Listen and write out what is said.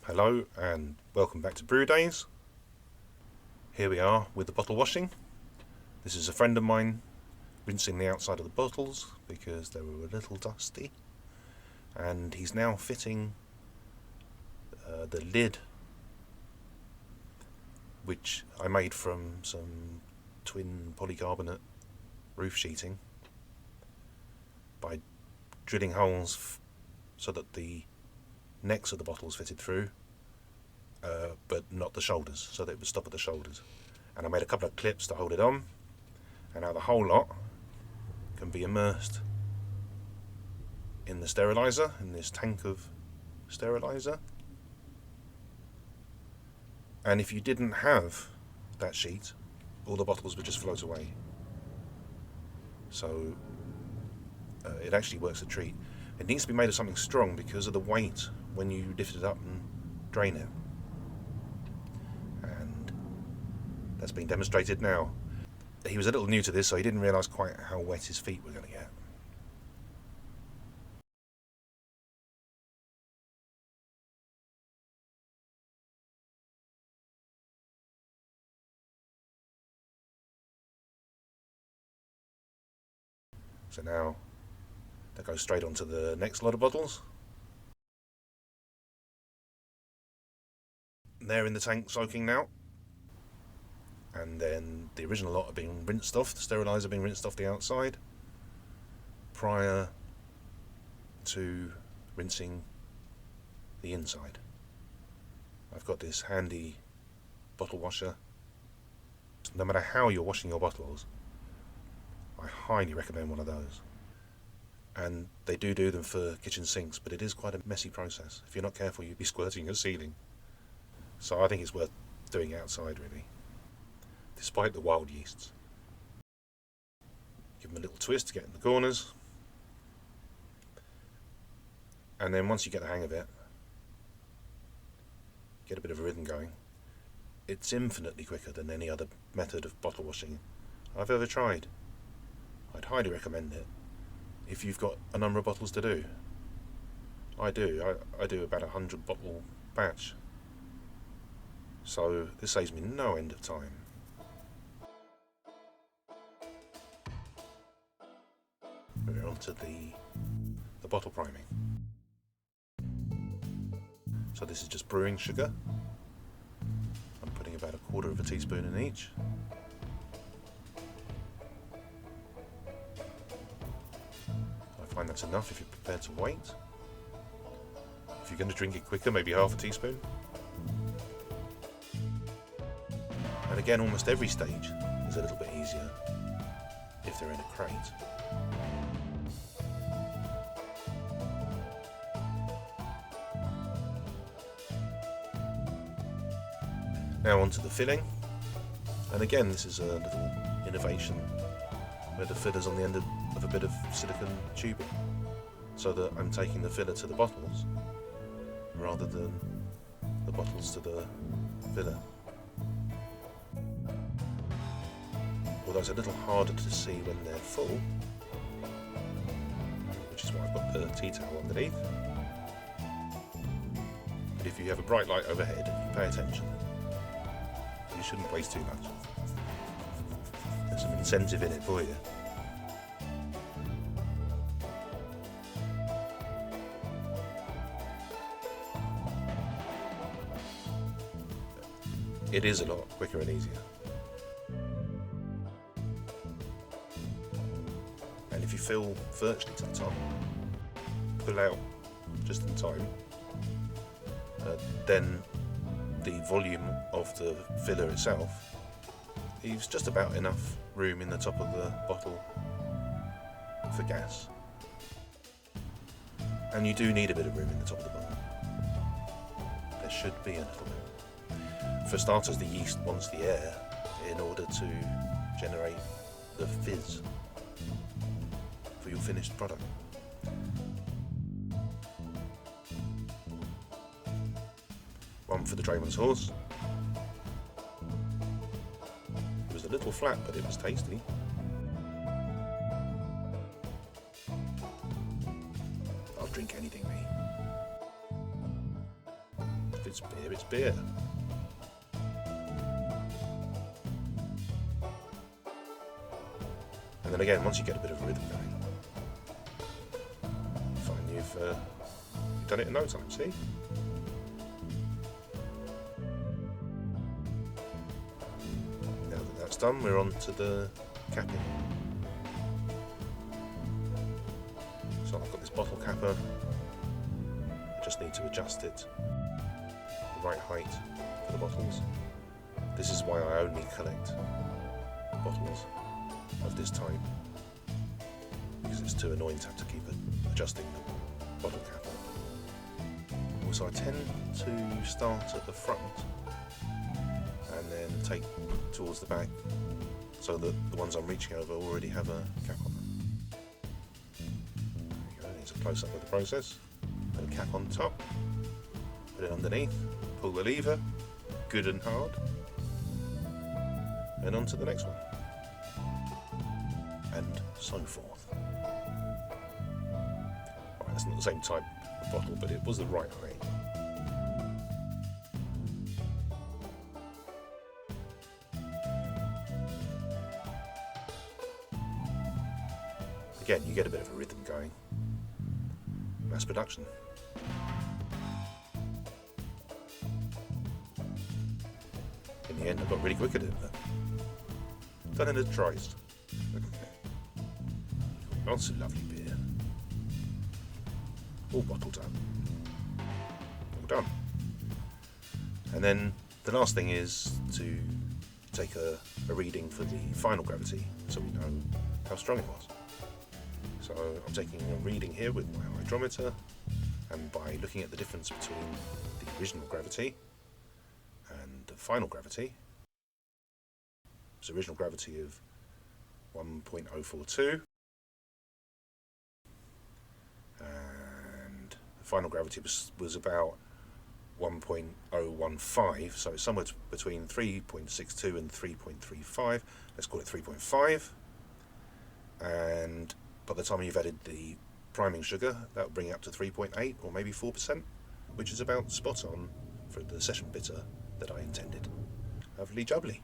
Hello and welcome back to Brew Days. Here we are with the bottle washing. This is a friend of mine rinsing the outside of the bottles because they were a little dusty, and he's now fitting the lid, which I made from some twin polycarbonate roof sheeting by drilling holes so that the necks of the bottles fitted through, but not the shoulders, so that it would stop at the shoulders. And I made a couple of clips to hold it on, and now the whole lot can be immersed in the sterilizer, in this tank of sterilizer. And if you didn't have that sheet, all the bottles would just float away. So it actually works a treat. It needs to be made of something strong because of the weight when you lift it up and drain it. And that's been demonstrated now. He was a little new to this, so he didn't realise quite how wet his feet were going to get. So now that goes straight onto the next lot of bottles. They're in the tank soaking now, and then the original lot are being rinsed off, the steriliser being rinsed off the outside prior to rinsing the inside. I've got this handy bottle washer. No matter how you're washing your bottles, I highly recommend one of those. And they do them for kitchen sinks, but it is quite a messy process. If you're not careful, you'd be squirting your ceiling. So I think it's worth doing it outside, really, despite the wild yeasts. Give them a little twist to get in the corners, and then once you get the hang of it, get a bit of a rhythm going. It's infinitely quicker than any other method of bottle washing I've ever tried. I'd highly recommend it if you've got a number of bottles to do. I do about 100 bottle batch, so this saves me no end of time. We're on to the bottle priming. So this is just brewing sugar. I'm putting about 1/4 teaspoon in each. I find that's enough if you're prepared to wait. If you're going to drink it quicker, maybe 1/2 teaspoon. And again, almost every stage is a little bit easier if they're in a crate. Now onto the filling, and again this is a little innovation where the filler's on the end of a bit of silicone tubing, so that I'm taking the filler to the bottles rather than the bottles to the filler. Although it's a little harder to see when they're full, which is why I've got the tea towel underneath. But if you have a bright light overhead and you pay attention, you shouldn't waste too much. There's some incentive in it for you. It is a lot quicker and easier. And if you fill virtually to the top, pull out just in time, then the volume of the filler itself leaves just about enough room in the top of the bottle for gas. And you do need a bit of room in the top of the bottle. There should be a little bit. For starters, the yeast wants the air in order to generate the fizz for your finished product. One for the drayman's horse. It was a little flat, but it was tasty. I'll drink anything, me. it's beer, it's beer. And then again, once you get a bit of a rhythm going, you find you've done it in no time, see? Now that that's done, we're on to the capping. So I've got this bottle capper. I just need to adjust it the right height for the bottles. This is why I only collect bottles of this type, because it's too annoying to have to keep adjusting the bottle capper. Also, I tend to start at the front and then take towards the back, so that the ones I'm reaching over already have a cap on them. There you go, here's a close-up of the process. Put a cap on top, put it underneath, pull the lever, good and hard, and on to the next one. And so forth. Right, that's not the same type of bottle, but it was the right height. Again, you get a bit of a rhythm going. Mass production. In the end, I got really quick at it, but done it as tries. Lots of lovely beer. All bottled up. All done. And then the last thing is to take a reading for the final gravity, so we know how strong it was. So I'm taking a reading here with my hydrometer, and by looking at the difference between the original gravity and the final gravity, it's original gravity of 1.042, and the final gravity was about 1.015, so it's somewhere between 3.62 and 3.35. Let's call it 3.5. And by the time you've added the priming sugar, that'll bring it up to 3.8 or maybe 4%, which is about spot on for the session bitter that I intended. Lovely jubbly.